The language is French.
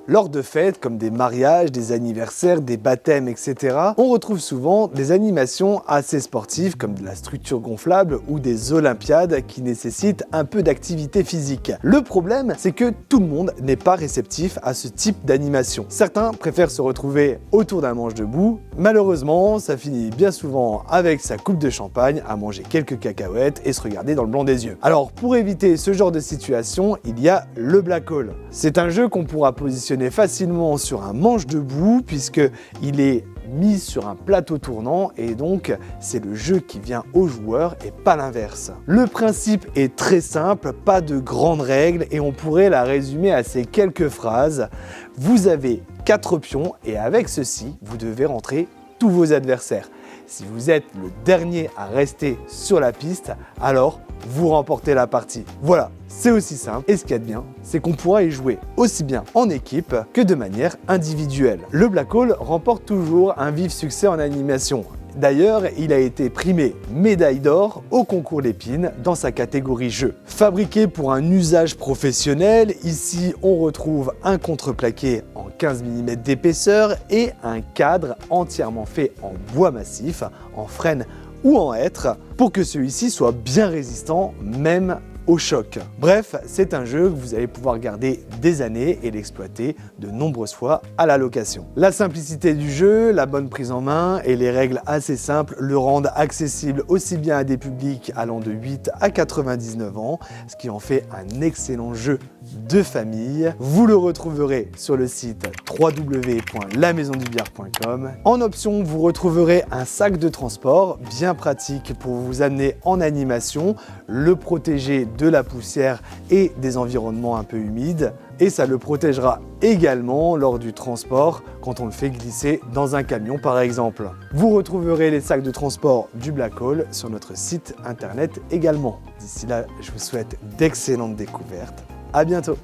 Lors de fêtes comme des mariages, des anniversaires, des baptêmes, etc., on retrouve souvent des animations assez sportives comme de la structure gonflable ou des olympiades qui nécessitent un peu d'activité physique. Le problème, c'est que tout le monde n'est pas réceptif à ce type d'animation. Certains préfèrent se retrouver autour d'un manche debout. Malheureusement, ça finit bien souvent avec sa coupe de champagne, à manger quelques cacahuètes et se regarder dans le blanc des yeux. Alors pour éviter ce genre de situation, il y a le Black Hole. C'est un jeu qu'on pourra positionner facilement sur un manche debout puisqu'il est mis sur un plateau tournant et donc c'est le jeu qui vient au joueur et pas l'inverse. Le principe est très simple, pas de grandes règles et on pourrait la résumer à ces quelques phrases. Vous avez 4 pions et avec ceci, vous devez rentrer tous vos adversaires. Si vous êtes le dernier à rester sur la piste, alors vous remportez la partie. Voilà, c'est aussi simple. Et ce qu'il y a de bien, c'est qu'on pourra y jouer aussi bien en équipe que de manière individuelle. Le Black Hole remporte toujours un vif succès en animation. D'ailleurs, il a été primé médaille d'or au concours Lépine dans sa catégorie jeu. Fabriqué pour un usage professionnel, ici on retrouve un contreplaqué en 15 mm d'épaisseur et un cadre entièrement fait en bois massif, en frêne ou en hêtre, pour que celui-ci soit bien résistant même au choc. Bref, c'est un jeu que vous allez pouvoir garder des années et l'exploiter de nombreuses fois à la location. La simplicité du jeu, la bonne prise en main et les règles assez simples le rendent accessible aussi bien à des publics allant de 8 à 99 ans, ce qui en fait un excellent jeu de famille. Vous le retrouverez sur le site www.lamaisondubière.com. En option, vous retrouverez un sac de transport bien pratique pour vous amener en animation, le protéger de la poussière et des environnements un peu humides. Et ça le protégera également lors du transport quand on le fait glisser dans un camion par exemple. Vous retrouverez les sacs de transport du Black Hole sur notre site internet également. D'ici là, je vous souhaite d'excellentes découvertes. À bientôt!